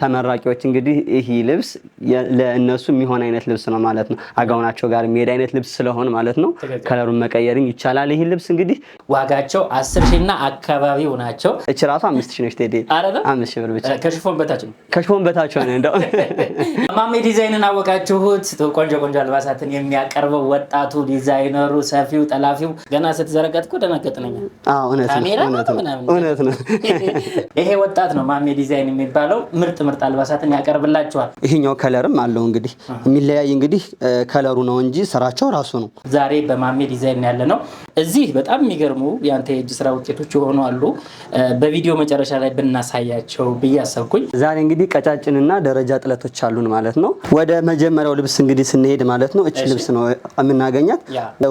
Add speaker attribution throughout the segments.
Speaker 1: ተመራቂዎች እንግዲህ ይሄ ልብስ ለእነሱ የሚሆን አይነት ልብስ ነው ማለት ነው። አጋውናቸው ጋር የሚሄድ አይነት ልብስ ስለሆነ ማለት ነው። ከለሩን መቀየርም ይቻላል። ይሄ ልብስ እንግዲህ
Speaker 2: ዋጋቸው 10,000 እና አካባቢው ናቸው።
Speaker 1: እቺ ራሱ 5,000 ነች። ቴዲ
Speaker 2: 5,000 ብር ብቻ ከሽፎን በታች ነው።
Speaker 1: ከሽፎን በታች ነው እንደው
Speaker 2: ማሜ ዲዛይንን አወቃችሁት። ቆንጆ ቆንጆ አልባሳትን የሚያቀርበው ወጣቱ ዲዛይነሩ ሰፊው ጠላፊው ገና ስትዘረቀት እኮ ደነገጥነኛ።
Speaker 1: አዎ እውነት ነው።
Speaker 2: ይሄ ወጣት ነው ማሜ ዲዛይን የሚባለው። ምርጥ አልባሳትን ያቀርብላችኋል።
Speaker 1: ይሄኛው ከለርም አለው እንግዲህ የሚለያይ እንግዲህ ከለሩ ነው እንጂ ስራቸው ራሱ ነው።
Speaker 2: ዛሬ በማሜ ዲዛይን ያለ ነው። እዚህ በጣም የሚገርሙ ያንተ የእጅ ስራ ውጤቶች ሆኖ አሉ። በቪዲዮ መጨረሻ ላይ ብናሳያቸው ብዬ አሰብኩኝ።
Speaker 1: ዛሬ እንግዲህ ቀጫጭንና ደረጃ ጥለቶች አሉን ማለት ነው። ወደ መጀመሪያው ልብስ እንግዲህ ስንሄድ ማለት ነው እቺ ልብስ ነው የምናገኛት።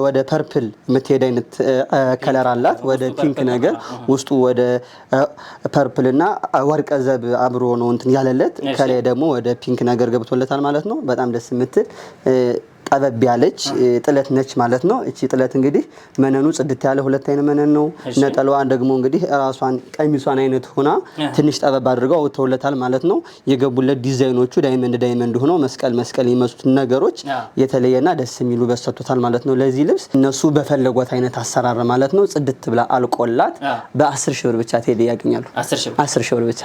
Speaker 1: ወደ ፐርፕል የምትሄድ አይነት ከለር አላት። ወደ ፒንክ ነገር ውስጡ ወደ ፐርፕል እና ወርቀ ዘብ አብሮ ነው እንትን ያለለት። ከላይ ደግሞ ወደ ፒንክ ነገር ገብቶለታል ማለት ነው። በጣም ደስ የምትል ጠበብ ያለች ጥለት ነች ማለት ነው። እቺ ጥለት እንግዲህ መነኑ ጽድት ያለ ሁለት አይነት መነን ነው። ነጠላዋን ደግሞ እንግዲህ ራሷን ቀሚሷን አይነት ሆና ትንሽ ጠበብ አድርገው አውጥተውለታል ማለት ነው። የገቡለት ዲዛይኖቹ ዳይመንድ ሆኖ መስቀል የሚመስሉት ነገሮች የተለየና ደስ የሚሉ በሰጥቶታል ማለት ነው። ለዚህ ልብስ እነሱ በፈለጓት አይነት አሰራር ማለት ነው ጽድት ብላ አልቆላት በ10,000 ብር ብቻ ቴዲ ያገኛሉ። 10,000 ብር ብቻ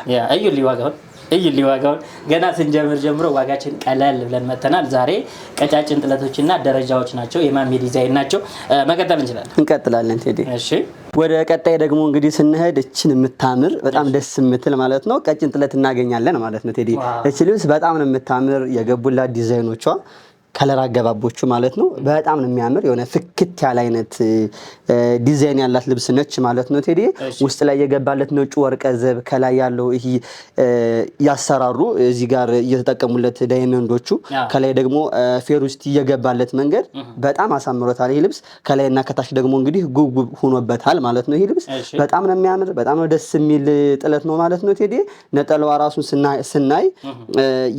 Speaker 2: እዩልኝ ዋጋውን ገና ስንጀምር ጀምሮ ዋጋችን ቀለል ብለን መተናል። ዛሬ ቀጫጭን ጥለቶችና ደረጃዎች ናቸው። የማሜ ዲዛይን ናቸው። መቀጠል
Speaker 1: እንቀጥላለን ቴዲ።
Speaker 2: እሺ
Speaker 1: ወደ ቀጣይ ደግሞ እንግዲህ ስንሄድ እችን የምታምር በጣም ደስ የምትል ማለት ነው ቀጭን ጥለት እናገኛለን ማለት ነው ቴዲ። እቺ ልብስ በጣም ነው የምታምር። የገቡላት ዲዛይኖቿ ከለር አገባቦቹ ማለት ነው በጣም ነው የሚያምር። የሆነ ፍክት ያለ አይነት ዲዛይን ያላት ልብስ ነች ማለት ነው ቴዲ። ውስጥ ላይ የገባለት ነጩ ወርቀ ዘብ ከላይ ያለው ይሄ ያሰራሩ እዚህ ጋር እየተጠቀሙለት ዳይመንዶቹ ከላይ ደግሞ ፌሩስቲ የገባለት መንገድ በጣም አሳምሮታል። ይሄ ልብስ ከላይና ከታች ደግሞ እንግዲህ ጉብጉብ ሆኖበታል ማለት ነው። ይሄ ልብስ በጣም ነው የሚያምር። በጣም ነው ደስ የሚል ጥለት ነው ማለት ነው ቴዲ። ነጠላዋ ራሱን ስናይ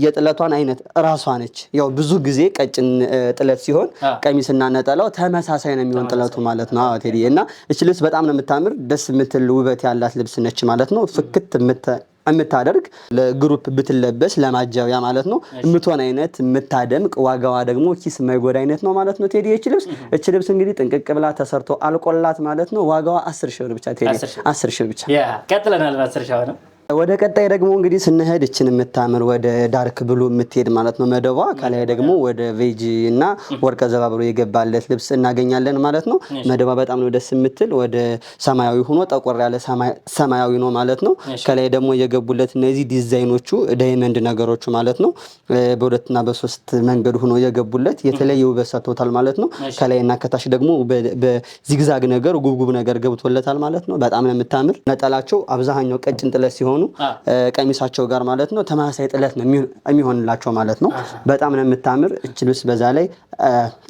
Speaker 1: የጥለቷን አይነት ራሷ ነች። ያው ብዙ ጊዜ ቀጭን ጥለት ሲሆን ቀሚስና ነጠላው ተመሳሳይ ነው የሚሆን ጥለቱ ማለት ነው ቴዲ። እና እቺ ልብስ በጣም ነው የምታምር። ደስ የምትል ውበት ያላት ልብስ ነች ማለት ነው። ፍክት የምታደርግ ለግሩፕ ብትለበስ ለማጃቢያ ማለት ነው የምትሆን አይነት የምታደምቅ ዋጋዋ ደግሞ ኪስ የማይጎዳ አይነት ነው ማለት ነው ቴዲ። እቺ ልብስ እንግዲህ ጥንቅቅ ብላ ተሰርቶ አልቆላት ማለት ነው። ዋጋዋ 10,000 ብር ብቻ ቴዲ። 10,000 ብር ብቻ።
Speaker 2: ቀጥለናል። 10,000 ነው።
Speaker 1: ወደ ቀጣይ ደግሞ እንግዲህ ስንሄድ እችን የምታምር ወደ ዳርክ ብሉ የምትሄድ ማለት ነው መደቧ። ከላይ ደግሞ ወደ ቬጂ እና ወርቀ ዘብ አብሮ የገባለት ልብስ እናገኛለን ማለት ነው። መደቧ በጣም ነው ደስ የምትል። ወደ ሰማያዊ ሆኖ ጠቆር ያለ ሰማያዊ ነው ማለት ነው። ከላይ ደግሞ የገቡለት እነዚህ ዲዛይኖቹ ዳይመንድ ነገሮቹ ማለት ነው በሁለትና በሶስት መንገድ ሆኖ የገቡለት የተለየ ውበት ሰጥቶታል ማለት ነው። ከላይና ከታች ደግሞ በዚግዛግ ነገር ጉብጉብ ነገር ገብቶለታል ማለት ነው። በጣም ነው የምታምር። ነጠላቸው አብዛኛው ቀጭን ጥለት ሲሆኑ ቀሚሳቸው ጋር ማለት ነው ተመሳሳይ ጥለት ነው የሚሆንላቸው ማለት ነው። በጣም ነው የምታምር እቺ ልብስ። በዛ ላይ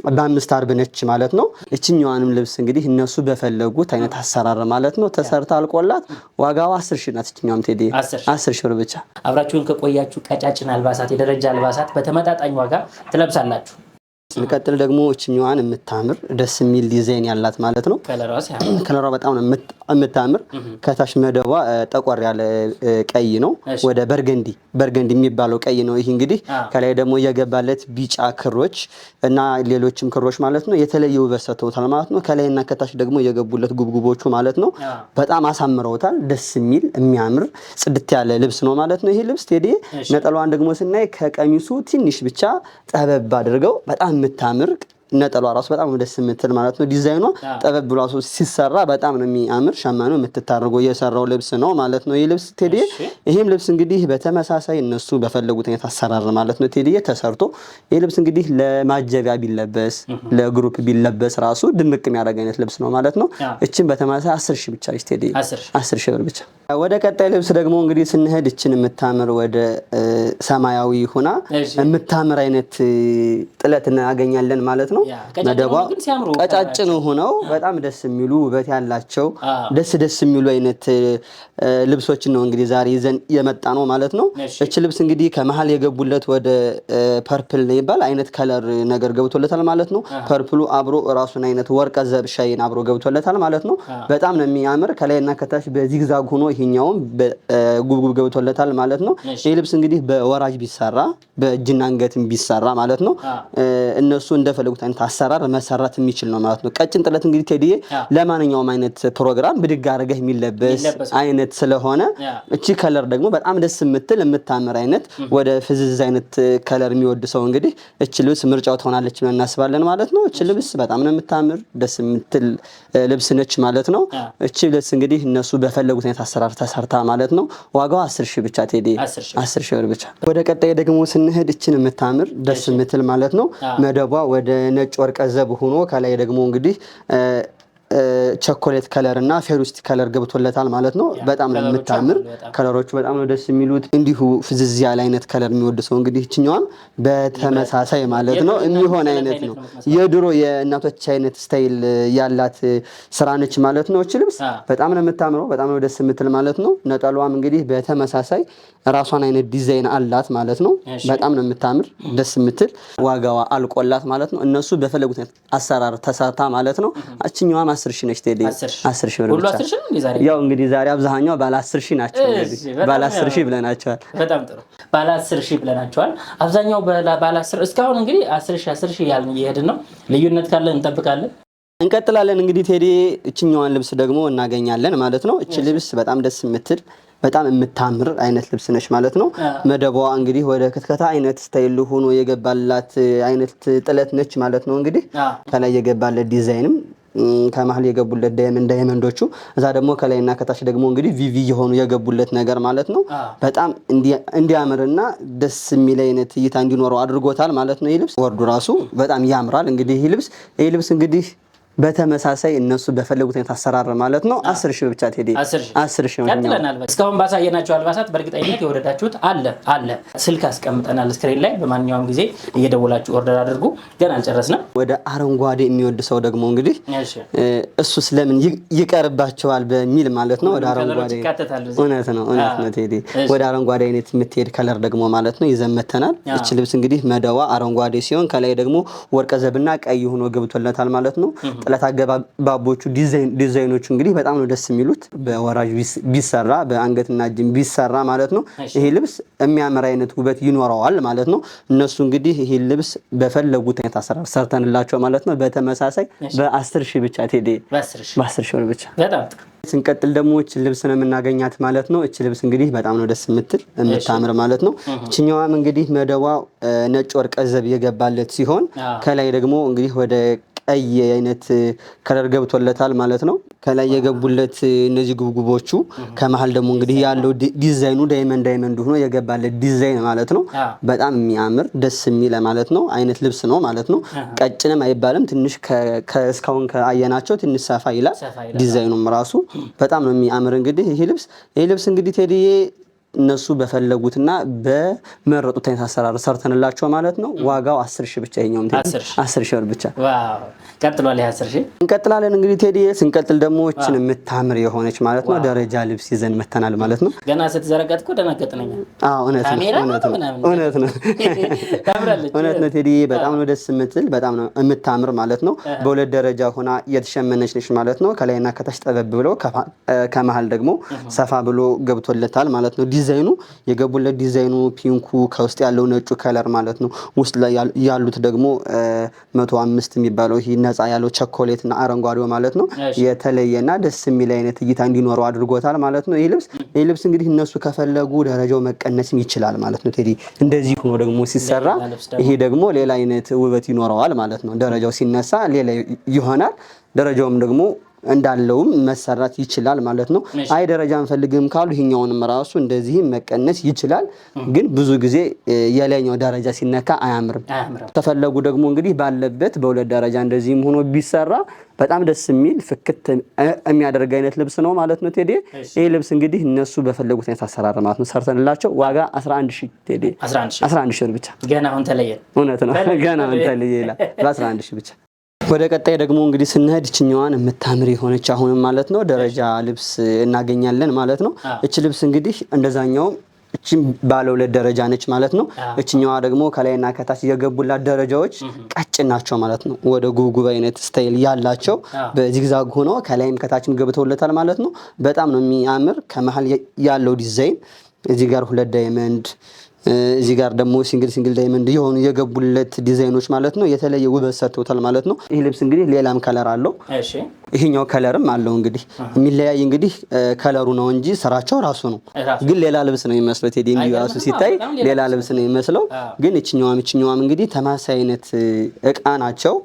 Speaker 1: በ5 አርብ ነች ማለት ነው። እቺኛዋንም ልብስ እንግዲህ እነሱ በፈለጉት አይነት አሰራር ማለት ነው ተሰርታ አልቆላት ዋጋው 10,000 ናት። እቺኛዋም ቴዲ 10,000 ብር ብቻ።
Speaker 2: አብራችሁን ከቆያችሁ ቀጫጭን አልባሳት የደረጃ አልባሳት በተመጣጣኝ ዋጋ ትለብሳላችሁ።
Speaker 1: ስንቀጥል ደግሞ እቺኛዋን የምታምር ደስ የሚል ዲዛይን ያላት ማለት ነው። ከለሯ በጣም ነው የምታምር። ከታች መደቧ ጠቆር ያለ ቀይ ነው። ወደ በርገንዲ የሚባለው ቀይ ነው። ይሄ እንግዲህ ከላይ ደግሞ የገባለት ቢጫ ክሮች እና ሌሎችም ክሮች ማለት ነው የተለየ ውበት ሰጥተውታል ማለት ነው። ከላይና ከታች ደግሞ የገቡለት ጉብጉቦቹ ማለት ነው በጣም አሳምረውታል። ደስ የሚል የሚያምር ጽድት ያለ ልብስ ነው ማለት ነው ይሄ ልብስ ቴዲ። ነጠላዋን ደግሞ ስናይ ከቀሚሱ ትንሽ ብቻ ጠበብ አድርገው በጣም የምታምር ነጠሏ ራሱ በጣም ደስ የምትል ማለት ነው። ዲዛይኗ ጠበብ ብሎ ሲሰራ በጣም ነው የሚያምር። ሸማኔው የምትታርገው የሰራው ልብስ ነው ማለት ነው ይሄ ልብስ ቴዲ። ይሄም ልብስ እንግዲህ በተመሳሳይ እነሱ በፈለጉት አይነት አሰራር ማለት ነው ቴዲ ተሰርቶ ይሄ ልብስ እንግዲህ ለማጀቢያ ቢለበስ ለግሩፕ ቢለበስ ራሱ ድምቅ የሚያደርግ አይነት ልብስ ነው ማለት ነው። እቺን በተመሳሳይ 10,000 ብቻ ቴዲ 10,000 ብር ብቻ። ወደ ቀጣይ ልብስ ደግሞ እንግዲህ ስንሄድ እችን የምታምር ወደ ሰማያዊ ሆና የምታምር አይነት ጥለት እናገኛለን ማለት ነው። ነው። መደቧ ቀጫጭን ሆነው በጣም ደስ የሚሉ ውበት ያላቸው ደስ የሚሉ አይነት ልብሶችን ነው እንግዲህ ዛሬ ይዘን የመጣ ነው ማለት ነው። እቺ ልብስ እንግዲህ ከመሃል የገቡለት ወደ ፐርፕል ይባል አይነት ከለር ነገር ገብቶለታል ማለት ነው። ፐርፕሉ አብሮ ራሱን አይነት ወርቀ ዘብ ሻይን አብሮ ገብቶለታል ማለት ነው። በጣም ነው የሚያምር ከላይና ከታች በዚግዛግ ሆኖ ይሄኛውም ጉብጉብ ገብቶለታል ማለት ነው። ይሄ ልብስ እንግዲህ በወራጅ ቢሰራ በእጅና አንገትም ቢሰራ ማለት ነው እነሱ እንደፈለጉት አይነት አሰራር መሰራት የሚችል ነው ማለት ነው። ቀጭን ጥለት እንግዲህ ቴዲዬ ለማንኛውም አይነት ፕሮግራም ብድግ አድርገህ የሚለበስ አይነት ስለሆነ እቺ ከለር ደግሞ በጣም ደስ የምትል የምታምር አይነት ወደ ፍዝዝ አይነት ከለር የሚወድ ሰው እንግዲህ እቺ ልብስ ምርጫው ትሆናለች ብለን እናስባለን ማለት ነው። እቺ ልብስ በጣም ነው የምታምር ደስ የምትል ልብስ ነች ማለት ነው። እቺ ልብስ እንግዲህ እነሱ በፈለጉት አይነት አሰራር ተሰርታ ማለት ነው ዋጋው 10 ሺህ ብቻ ቴዲ 10 ሺህ ብር ብቻ። ወደ ቀጣይ ደግሞ ስንሄድ እቺን የምታምር ደስ የምትል ማለት ነው መደቧ ወደ ነጭ ወርቀ ዘብ ሆኖ ከላይ ደግሞ እንግዲህ ቸኮሌት ከለር እና ፌሩስቲ ከለር ገብቶለታል ማለት ነው። በጣም ነው የምታምር ከለሮቹ በጣም ነው ደስ የሚሉት። እንዲሁ ፍዝዝ ያለ አይነት ከለር የሚወድ ሰው እንግዲህ እችኛዋን በተመሳሳይ ማለት ነው የሚሆን አይነት ነው የድሮ የእናቶች አይነት ስታይል ያላት ስራ ነች ማለት ነው። እቺ ልብስ በጣም ነው የምታምረው በጣም ነው ደስ የምትል ማለት ነው። ነጠሏም እንግዲህ በተመሳሳይ ራሷን አይነት ዲዛይን አላት ማለት ነው። በጣም ነው የምታምር ደስ የምትል ዋጋዋ አልቆላት ማለት ነው። እነሱ በፈለጉት አሰራር ተሰርታ ማለት ነው። እችኛዋም 10 ሺህ ነች ቴዲ 10 ሺህ ብር ብቻ። ያው እንግዲህ ዛሬ አብዛኛው ባለ 10 ሺህ ናቸው እንግዲህ ባለ 10 ሺህ ብለናቸዋል።
Speaker 2: በጣም ጥሩ ባለ 10 ሺህ ብለናቸዋል። አብዛኛው ባለ 10 እስካሁን እንግዲህ 10 ሺህ ያልን እየሄድን ነው። ልዩነት ካለ እንጠብቃለን
Speaker 1: እንቀጥላለን። እንግዲህ ቴዲ እችኛዋን ልብስ ደግሞ እናገኛለን ማለት ነው። እቺ ልብስ በጣም ደስ የምትል በጣም የምታምር አይነት ልብስ ነች ማለት ነው። መደቧ እንግዲህ ወደ ክትከታ አይነት ስታይል ሆኖ የገባላት አይነት ጥለት ነች ማለት ነው። እንግዲህ ከላይ የገባለት ዲዛይንም ከመሃል የገቡለት ዳይመንዶቹ እዛ ደግሞ ከላይና ከታች ደግሞ እንግዲህ ቪቪ የሆኑ የገቡለት ነገር ማለት ነው። በጣም እንዲያምርና ደስ የሚል አይነት እይታ እንዲኖረው አድርጎታል ማለት ነው። ይህ ልብስ ወርዱ ራሱ በጣም ያምራል። እንግዲህ ይህ ልብስ እንግዲህ በተመሳሳይ እነሱ በፈለጉት አይነት አሰራር ማለት ነው 10 ሺህ ብቻ ቴዲ 10 ሺህ ነው።
Speaker 2: ቀጥለናል። እስካሁን ባሳየናቸው አልባሳት በእርግጠኝነት የወደዳችሁት አለ ስልክ አስቀምጠናል ስክሪን ላይ በማንኛውም ጊዜ እየደወላችሁ ኦርደር አድርጉ። ገና አልጨረስንም። ወደ
Speaker 1: አረንጓዴ የሚወድ ሰው ደግሞ እንግዲህ እሱ ስለምን ይቀርባቸዋል በሚል ማለት ነው ወደ አረንጓዴ እውነት ነው ቴዲ ወደ አረንጓዴ አይነት የምትሄድ ከለር ደግሞ ማለት ነው ይዘን መተናል። እቺ ልብስ እንግዲህ መደዋ አረንጓዴ ሲሆን ከላይ ደግሞ ወርቀ ዘብና ቀይ ሆኖ ገብቶለታል ማለት ነው። ጥለት አገባቦቹ ዲዛይኖቹ እንግዲህ በጣም ነው ደስ የሚሉት። በወራጅ ቢሰራ በአንገትና እጅ ቢሰራ ማለት ነው ይሄ ልብስ የሚያምር አይነት ውበት ይኖረዋል ማለት ነው። እነሱ እንግዲህ ይሄ ልብስ በፈለጉት አይነት አሰራር ሰርተንላቸው ማለት ነው በተመሳሳይ በ10 ሺህ ብቻ ቴዲ በ10 ሺህ ብር ብቻ። ስንቀጥል ደግሞ እቺ ልብስ ነው የምናገኛት ማለት ነው። እቺ ልብስ እንግዲህ በጣም ነው ደስ የምታምር ማለት ነው። እቺኛዋም እንግዲህ መደቧ ነጭ ወርቀ ዘብ የገባለት ሲሆን ከላይ ደግሞ እንግዲህ ወደ ቀይ አይነት ከለር ገብቶለታል ማለት ነው። ከላይ የገቡለት እነዚህ ጉብጉቦቹ ከመሃል ደግሞ እንግዲህ ያለው ዲዛይኑ ዳይመንድ ሆኖ የገባለት ዲዛይን ማለት ነው። በጣም የሚያምር ደስ የሚል ማለት ነው አይነት ልብስ ነው ማለት ነው። ቀጭንም አይባልም ትንሽ እስካሁን ከአየናቸው ትንሽ ሰፋ ይላል። ዲዛይኑም ራሱ በጣም ነው የሚያምር። እንግዲህ ይሄ ልብስ እንግዲህ ቴዲዬ እነሱ በፈለጉትና በመረጡት አይነት አሰራር ሰርተንላቸው ማለት ነው። ዋጋው 10 ሺህ ብቻ ይሄኛውም 10 ሺህ ብር ብቻ።
Speaker 2: ዋው ቀጥሏል። 10 ሺህ
Speaker 1: እንቀጥላለን። እንግዲህ ቴዲ ስንቀጥል ደግሞ እቺን የምታምር የሆነች ማለት ነው ደረጃ ልብስ ይዘን መተናል ማለት ነው።
Speaker 2: ገና ስትዘረጋት እኮ ደነገጥነኛ።
Speaker 1: አዎ እውነት ነው ቴዲ በጣም ነው ደስ የምትል በጣም ነው የምታምር ማለት ነው። በሁለት ደረጃ ሆና የተሸመነች ነች ማለት ነው። ከላይና ከታች ጠበብ ብሎ ከመሃል ደግሞ ሰፋ ብሎ ገብቶለታል ማለት ነው። ዲዛይኑ የገቡለት ዲዛይኑ ፒንኩ ከውስጥ ያለው ነጩ ከለር ማለት ነው። ውስጥ ላይ ያሉት ደግሞ 105 የሚባለው ይሄ ነፃ ያለው ቸኮሌት እና አረንጓዴው ማለት ነው የተለየና ደስ የሚል አይነት እይታ እንዲኖረው አድርጎታል ማለት ነው። ይሄ ልብስ እንግዲህ እነሱ ከፈለጉ ደረጃው መቀነስም ይችላል ማለት ነው። ቴዲ እንደዚህ ሆኖ ደግሞ ሲሰራ ይሄ ደግሞ ሌላ አይነት ውበት ይኖረዋል ማለት ነው። ደረጃው ሲነሳ ሌላ ይሆናል። ደረጃውም ደግሞ እንዳለውም መሰራት ይችላል ማለት ነው። አይ ደረጃ እንፈልግም ካሉ ይሄኛውንም ራሱ እንደዚህ መቀነስ ይችላል። ግን ብዙ ጊዜ የላይኛው ደረጃ ሲነካ አያምርም። ተፈለጉ ደግሞ እንግዲህ ባለበት በሁለት ደረጃ እንደዚህም ሆኖ ቢሰራ በጣም ደስ የሚል ፍክት የሚያደርግ አይነት ልብስ ነው ማለት ነው ቴዲ። ይሄ ልብስ እንግዲህ እነሱ በፈለጉት አይነት አሰራር ማለት ነው ሰርተንላቸው ዋጋ 11000 ቴዲ 11000 ብር ብቻ።
Speaker 2: ገና አሁን ተለየ።
Speaker 1: እውነት ነው ገና አሁን ተለየ ይላል በ11000 ብቻ። ወደ ቀጣይ ደግሞ እንግዲህ ስንሄድ እችኛዋን የምታምር የሆነች አሁንም ማለት ነው ደረጃ ልብስ እናገኛለን ማለት ነው። እቺ ልብስ እንግዲህ እንደዛኛው እቺም ባለ ሁለት ደረጃ ነች ማለት ነው። እችኛዋ ደግሞ ከላይና ከታች የገቡላት ደረጃዎች ቀጭን ናቸው ማለት ነው። ወደ ጉብጉብ አይነት ስታይል ያላቸው በዚግዛግ ሆኖ ከላይም ከታችም ገብተውለታል ማለት ነው። በጣም ነው የሚያምር። ከመሃል ያለው ዲዛይን እዚህ ጋር ሁለት ዳይመንድ እዚህ ጋር ደግሞ ሲንግል ዳይመንድ የሆኑ የገቡለት ዲዛይኖች ማለት ነው የተለየ ውበት ሰጥተውታል ማለት ነው። ይሄ ልብስ እንግዲህ ሌላም ከለር አለው። እሺ ይሄኛው ከለርም አለው። እንግዲህ የሚለያይ እንግዲህ ከለሩ ነው እንጂ ስራቸው ራሱ ነው። ግን ሌላ ልብስ ነው የሚመስለው ቴዲ ራሱ ሲታይ ሌላ ልብስ ነው የሚመስለው። ግን እችኛዋም እንግዲህ ተማሳይ አይነት እቃ ናቸው።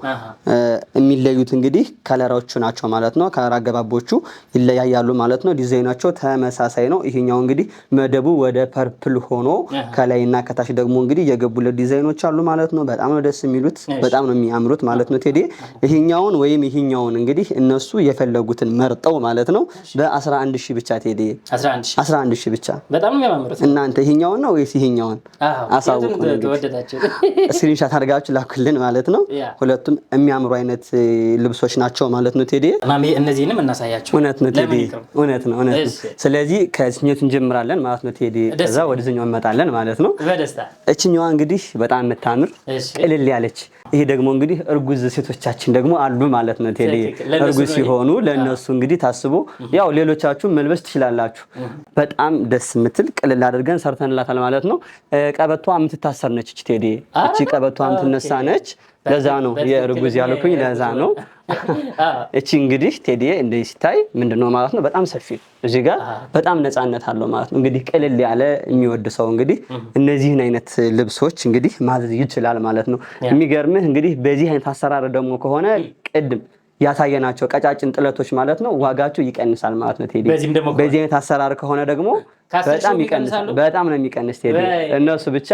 Speaker 1: የሚለዩት እንግዲህ ከለሮቹ ናቸው ማለት ነው። ከለር አገባቦቹ ይለያያሉ ማለት ነው። ዲዛይናቸው ተመሳሳይ ነው። ይሄኛው እንግዲህ መደቡ ወደ ፐርፕል ሆኖ ከላይና ከታች ደግሞ እንግዲህ የገቡለት ዲዛይኖች አሉ ማለት ነው። በጣም ነው ደስ የሚሉት፣ በጣም ነው የሚያምሩት ማለት ነው ቴዲ። ይሄኛውን ወይም ይሄኛውን እንግዲህ እነሱ የፈለጉትን መርጠው ማለት ነው በ11000 ብቻ ቴዲ 11000 ብቻ።
Speaker 2: በጣም ነው የሚያምሩት።
Speaker 1: እናንተ ይሄኛውን ነው ወይስ ይሄኛውን አሳውቁን። ስክሪንሻት አድርጋችሁ ላኩልን ማለት ነው። ሁለቱም የሚያምሩ አይነት ልብሶች ናቸው ማለት ነው ቴዲ።
Speaker 2: ማሚ እነዚህንም እናሳያችሁ።
Speaker 1: እውነት ነው ቴዲ፣ እውነት ነው። ስለዚህ ከዚህኛው እንጀምራለን ማለት ነው ቴዲ። ከዛ ወደዚህኛው እንመጣለን ማለት ነው።
Speaker 2: በደስታ
Speaker 1: እችኛዋ እንግዲህ በጣም የምታምር ቅልል ያለች። ይሄ ደግሞ እንግዲህ እርጉዝ ሴቶቻችን ደግሞ አሉ ማለት ነው ቴዲ። እርጉዝ ሲሆኑ ለነሱ እንግዲህ ታስቦ ያው ሌሎቻችሁ መልበስ ትችላላችሁ። በጣም ደስ የምትል ቅልል አድርገን ሰርተንላታል ማለት ነው። ቀበቷ የምትታሰር ነች እቺ ቴዲ። እቺ ቀበቷ የምትነሳ ነች። ለዛ ነው የእርጉዝ ያልኩኝ፣ ለዛ ነው። እቺ እንግዲህ ቴዲ እንደዚህ ሲታይ ምንድነው ማለት ነው በጣም ሰፊ እዚህ ጋር በጣም ነፃነት አለው ማለት ነው። እንግዲህ ቅልል ያለ የሚወድ ሰው እንግዲህ እነዚህን አይነት ልብሶች እንግዲህ ማዘዝ ይችላል ማለት ነው። የሚገርምህ እንግዲህ በዚህ አይነት አሰራር ደግሞ ከሆነ ቅድም ያሳየናቸው ቀጫጭን ጥለቶች ማለት ነው ዋጋቸው ይቀንሳል ማለት ነው ቴዲ። በዚህ አይነት አሰራር ከሆነ ደግሞ በጣም ይቀንሳል። በጣም ነው የሚቀንስ ቴዲ። እነሱ ብቻ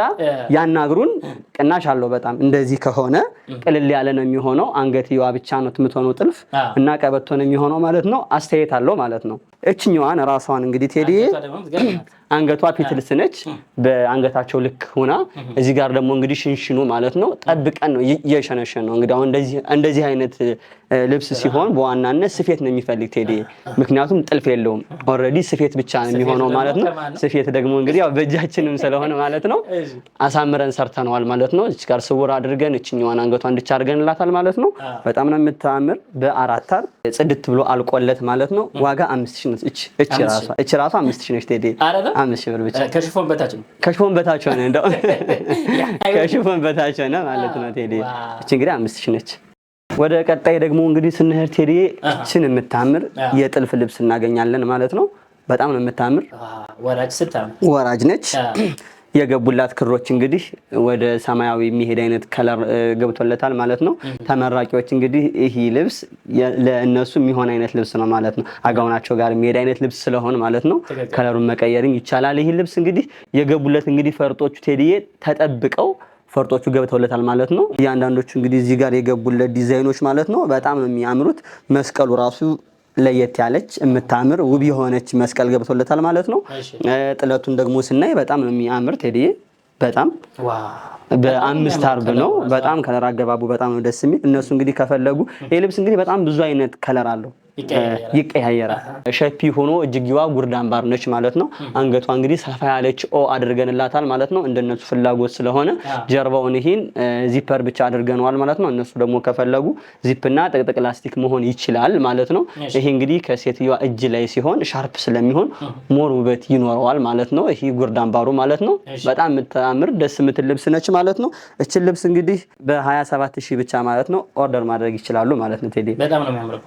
Speaker 1: ያናግሩን፣ ቅናሽ አለው በጣም። እንደዚህ ከሆነ ቅልል ያለ ነው የሚሆነው። አንገትየዋ ብቻ ነው የምትሆነው ጥልፍ እና ቀበቶ ነው የሚሆነው ማለት ነው። አስተያየት አለው ማለት ነው። እችኛዋን ራሷን እንግዲህ ቴዲ አንገቷ ፒትልስ ነች። በአንገታቸው ልክ ሆና እዚህ ጋር ደግሞ እንግዲህ ሽንሽኑ ማለት ነው ጠብቀን ነው እየሸነሸን ነው እንግዲህ። አሁን እንደዚህ አይነት ልብስ ሲሆን በዋናነት ስፌት ነው የሚፈልግ ቴዲ። ምክንያቱም ጥልፍ የለውም። ኦልሬዲ ስፌት ብቻ ነው የሚሆነው ማለት ነው። ስፌት ደግሞ እንግዲህ ያው በእጃችንም ስለሆነ ማለት ነው አሳምረን ሰርተነዋል ማለት ነው። እዚህ ጋር ስውር አድርገን እችኛዋን አንገቷን እንድቻ አድርገንላታል ማለት ነው። በጣም ነው የምታምር። በአራት አር ጽድት ብሎ አልቆለት ማለት ነው። ዋጋ 5000 ነው። እቺ ራሷ 5000 ነች ቴዲ። 5000 ብር ብቻ። ከሽፎን በታች ነው። ከሽፎን በታች ሆነ እንደው ከሽፎን በታች ሆነ ማለት ነው ቴዲ። እቺ እንግዲህ 5000 ነች። ወደ ቀጣይ ደግሞ እንግዲህ ስንሄድ ቴዲ እቺን የምታምር የጥልፍ ልብስ እናገኛለን ማለት ነው። በጣም ነው የምታምር። ወራጅ ነች። የገቡላት ክሮች እንግዲህ ወደ ሰማያዊ የሚሄድ አይነት ከለር ገብቶለታል ማለት ነው። ተመራቂዎች እንግዲህ ይሄ ልብስ ለእነሱ የሚሆን አይነት ልብስ ነው ማለት ነው። አጋውናቸው ጋር የሚሄድ አይነት ልብስ ስለሆነ ማለት ነው ከለሩን መቀየርም ይቻላል። ይሄ ልብስ እንግዲህ የገቡለት እንግዲህ ፈርጦቹ ቴዲዬ ተጠብቀው ፈርጦቹ ገብተውለታል ማለት ነው። እያንዳንዶቹ እንግዲህ እዚህ ጋር የገቡለት ዲዛይኖች ማለት ነው በጣም ነው የሚያምሩት። መስቀሉ ራሱ ለየት ያለች የምታምር ውብ የሆነች መስቀል ገብቶለታል ማለት ነው። ጥለቱን ደግሞ ስናይ በጣም ነው የሚያምር ቴዲ። በጣም በ5 አርብ ነው። በጣም ከለር አገባቡ በጣም ነው ደስ የሚል። እነሱ እንግዲህ ከፈለጉ ይሄ ልብስ እንግዲህ በጣም ብዙ አይነት ከለር አለው። ይቀያየራል። ሸፒ ሆኖ እጅጊዋ ጉርድ አምባር ነች ማለት ነው። አንገቷ እንግዲህ ሰፋ ያለች ኦ አድርገንላታል ማለት ነው። እንደነሱ ፍላጎት ስለሆነ ጀርባውን ይሄን ዚፐር ብቻ አድርገነዋል ማለት ነው። እነሱ ደግሞ ከፈለጉ ዚፕና ጥቅጥቅ ላስቲክ መሆን ይችላል ማለት ነው። ይሄ እንግዲህ ከሴትዮዋ እጅ ላይ ሲሆን ሻርፕ ስለሚሆን ሞር ውበት ይኖረዋል ማለት ነው። ይሄ ጉርድ አምባሩ ማለት ነው። በጣም የምታምር ደስ የምትል ልብስ ነች ማለት ነው። እችን ልብስ እንግዲህ በ27000 ብቻ ማለት ነው ኦርደር ማድረግ ይችላሉ ማለት ነው ቴዲ።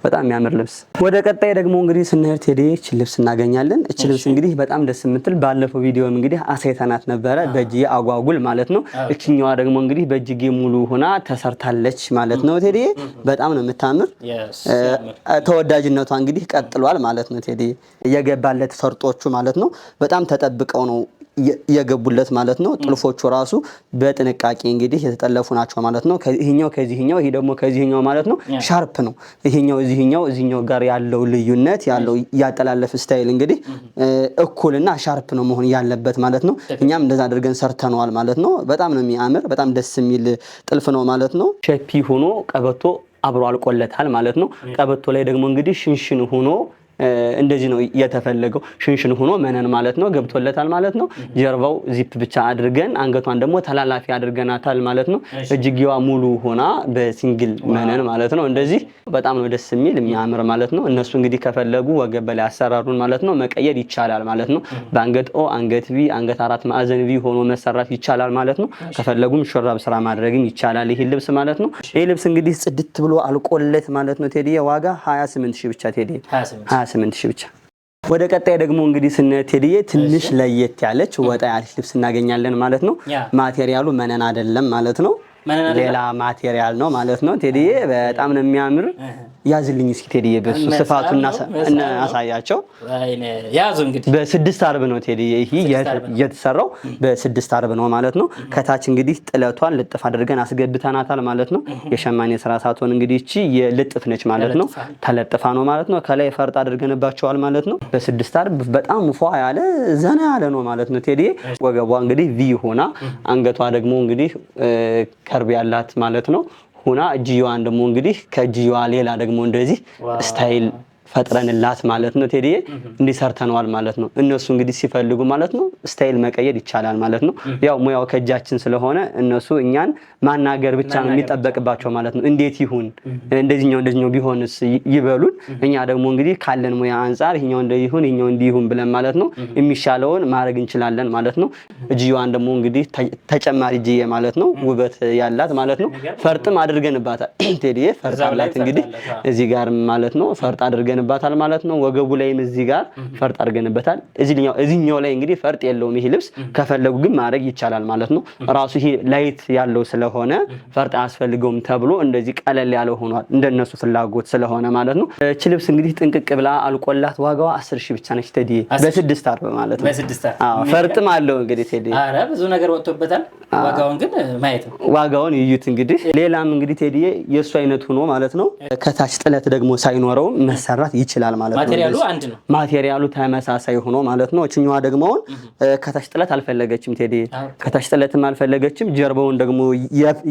Speaker 1: በጣም የሚያምር ልብስ ወደ ቀጣይ ደግሞ እንግዲህ ስንሄድ ቴዲ እቺ ልብስ እናገኛለን። እቺ ልብስ እንግዲህ በጣም ደስ የምትል ባለፈው ቪዲዮም እንግዲህ አሳይተናት ነበረ በእጅጌ አጓጉል ማለት ነው። እቺኛዋ ደግሞ እንግዲህ በእጅጌ ሙሉ ሆና ተሰርታለች ማለት ነው። ቴዲ በጣም ነው የምታምር። ተወዳጅነቷ እንግዲህ ቀጥሏል ማለት ነው። ቴዲ የገባለት ፈርጦቹ ማለት ነው በጣም ተጠብቀው ነው የገቡለት ማለት ነው። ጥልፎቹ ራሱ በጥንቃቄ እንግዲህ የተጠለፉ ናቸው ማለት ነው። ይሄኛው ከዚህኛው ይሄ ደግሞ ከዚህኛው ማለት ነው ሻርፕ ነው። ይሄኛው እዚህኛው ጋር ያለው ልዩነት ያለው ያጠላለፍ ስታይል እንግዲህ እኩልና ሻርፕ ነው መሆን ያለበት ማለት ነው። እኛም እንደዛ አድርገን ሰርተነዋል ማለት ነው። በጣም ነው የሚያምር፣ በጣም ደስ የሚል ጥልፍ ነው ማለት ነው። ሼፒ ሆኖ ቀበቶ አብሮ አልቆለታል ማለት ነው። ቀበቶ ላይ ደግሞ እንግዲህ ሽንሽን ሆኖ እንደዚህ ነው የተፈለገው። ሽንሽን ሆኖ መነን ማለት ነው ገብቶለታል ማለት ነው። ጀርባው ዚፕ ብቻ አድርገን አንገቷን ደግሞ ተላላፊ አድርገናታል ማለት ነው። እጅጌዋ ሙሉ ሆና በሲንግል መነን ማለት ነው። እንደዚህ በጣም ነው ደስ የሚል የሚያምር ማለት ነው። እነሱ እንግዲህ ከፈለጉ ወገብ በላይ አሰራሩን ማለት ነው መቀየር ይቻላል ማለት ነው። በአንገት ኦ፣ አንገት ቪ፣ አንገት 4 ማዕዘን ቪ ሆኖ መሰራት ይቻላል ማለት ነው። ከፈለጉም ሹራብ ስራ ማድረግም ይቻላል ይሄ ልብስ ማለት ነው። ይሄ ልብስ እንግዲህ ጽድት ብሎ አልቆለት ማለት ነው። ቴዲ ዋጋ 28000 ብቻ ቴዲ 28000 ብቻ። ወደ ቀጣይ ደግሞ እንግዲህ ስንሄድ ቴዲዬ ትንሽ ለየት ያለች ወጣ ያለች ልብስ እናገኛለን ማለት ነው። ማቴሪያሉ መነን አይደለም ማለት ነው። ሌላ ማቴሪያል ነው ማለት ነው። ቴዲዬ በጣም ነው የሚያምር። ያዝልኝ እስኪ ቴዲዬ በሱ ስፋቱና አሳያቸው።
Speaker 2: ያዙ እንግዲህ
Speaker 1: በ6 አርብ ነው ቴዲዬ ይሄ የተሰራው በ6 አርብ ነው ማለት ነው። ከታች እንግዲህ ጥለቷን ልጥፍ አድርገን አስገብተናታል ማለት ነው። የሸማኔ ስራ ሳትሆን እንግዲህ እቺ የልጥፍ ነች ማለት ነው። ተለጥፋ ነው ማለት ነው። ከላይ ፈርጥ አድርገንባቸዋል ማለት ነው። በ6 አርብ በጣም ፏ ያለ ዘና ያለ ነው ማለት ነው። ቴዲዬ ወገቧ እንግዲህ ቪ ሆና አንገቷ ደግሞ እንግዲህ ከርብ ያላት ማለት ነው ሆና እጅየዋን ደግሞ እንግዲህ ከእጅየዋ ሌላ ደግሞ እንደዚህ ስታይል ፈጥረንላት ማለት ነው። ቴዲዬ እንዲሰርተነዋል ማለት ነው። እነሱ እንግዲህ ሲፈልጉ ማለት ነው ስታይል መቀየር ይቻላል ማለት ነው። ያው ሙያው ከእጃችን ስለሆነ እነሱ እኛን ማናገር ብቻ ነው የሚጠበቅባቸው ማለት ነው። እንዴት ይሁን እንደዚህኛው ቢሆንስ ይበሉን። እኛ ደግሞ እንግዲህ ካለን ሙያ አንፃር ይሄኛው እንደይሁን ይሄኛው እንዲሁን ብለን ማለት ነው የሚሻለውን ማድረግ እንችላለን ማለት ነው። እጅየዋን ደግሞ እንግዲህ ተጨማሪ እጅዬ ማለት ነው ውበት ያላት ማለት ነው። ፈርጥም አድርገንባታል ቴዲዬ ፈርጥ አላት እንግዲህ እዚህ ጋር ማለት ነው ፈርጥ አድርገን ባታል ማለት ነው። ወገቡ ላይም እዚህ ጋር ፈርጥ አድርገንበታል። እዚህኛው ላይ እንግዲህ ፈርጥ የለውም ይሄ ልብስ። ከፈለጉ ግን ማድረግ ይቻላል ማለት ነው። ራሱ ይሄ ላይት ያለው ስለሆነ ፈርጥ አያስፈልገውም ተብሎ እንደዚህ ቀለል ያለው ሆኗል እንደነሱ ፍላጎት ስለሆነ ማለት ነው። እቺ ልብስ እንግዲህ ጥንቅቅ ብላ አልቆላት ዋጋዋ 10000 ብቻ ነች ቴዲ በ6 አርብ ማለት ነው። አዎ ፈርጥም አለው እንግዲህ ቴዲ።
Speaker 2: አረ ብዙ ነገር ወጥቶበታል። ዋጋውን ግን ማየት ነው።
Speaker 1: ዋጋውን ይዩት እንግዲህ። ሌላም እንግዲህ ቴዲ የሱ አይነት ሆኖ ማለት ነው ከታች ጥለት ደግሞ ሳይኖረው መሰራት ይችላል ማለት ነው።
Speaker 2: ማቴሪያሉ አንድ ነው።
Speaker 1: ማቴሪያሉ ተመሳሳይ ሆኖ ማለት ነው። እቺኛዋ ደግሞ ከታች ጥለት አልፈለገችም ቴዲ። ከታች ጥለትም አልፈለገችም። ጀርባውን ደግሞ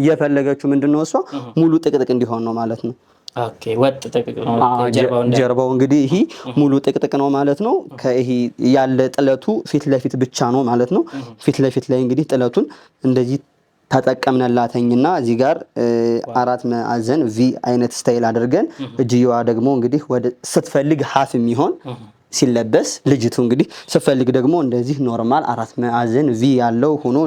Speaker 1: የፈለገችው ምንድነው እሷ ሙሉ ጥቅጥቅ እንዲሆን ነው ማለት ነው።
Speaker 2: ኦኬ ወጥ ጥቅጥቅ ነው
Speaker 1: ጀርባው እንግዲህ ይሄ ሙሉ ጥቅጥቅ ነው ማለት ነው። ከይሄ ያለ ጥለቱ ፊት ለፊት ብቻ ነው ማለት ነው። ፊት ለፊት ላይ እንግዲህ ጥለቱን እንደዚህ ተጠቀምነላተኝና እዚህ ጋር 4 ማዕዘን ቪ አይነት ስታይል አድርገን እጅየዋ ደግሞ እንግዲህ ወደ ስትፈልግ ሀፍ የሚሆን ሲለበስ ልጅቱ እንግዲህ ስትፈልግ ደግሞ እንደዚህ ኖርማል 4 ማዕዘን ቪ ያለው ሆኖ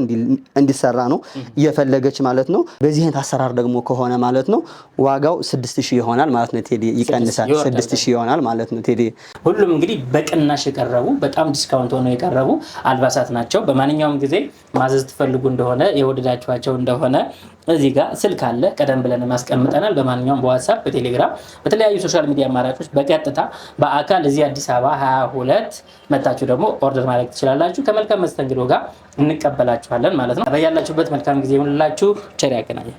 Speaker 1: እንዲሰራ ነው እየፈለገች ማለት ነው። በዚህ አይነት አሰራር ደግሞ ከሆነ ማለት ነው ዋጋው 6000 ይሆናል ማለት ነው ቴዲ። ይቀንሳል 6000 ይሆናል ማለት ነው ቴዲ።
Speaker 2: ሁሉም እንግዲህ በቅናሽ የቀረቡ በጣም ዲስካውንት ሆነው የቀረቡ አልባሳት ናቸው። በማንኛውም ጊዜ ማዘዝ ትፈልጉ እንደሆነ የወደዳችኋቸው እንደሆነ እዚህ ጋር ስልክ አለ ቀደም ብለን ማስቀምጠናል። በማንኛውም በዋትስአፕ በቴሌግራም በተለያዩ ሶሻል ሚዲያ አማራጮች በቀጥታ በአካል እዚህ አዲስ አበባ 22 መታችሁ ደግሞ ኦርደር ማድረግ ትችላላችሁ። ከመልካም መስተንግዶ ጋር እንቀበላችኋለን ማለት ነው። በያላችሁበት መልካም ጊዜ ይሁንላችሁ። ቸር ያገናኘን።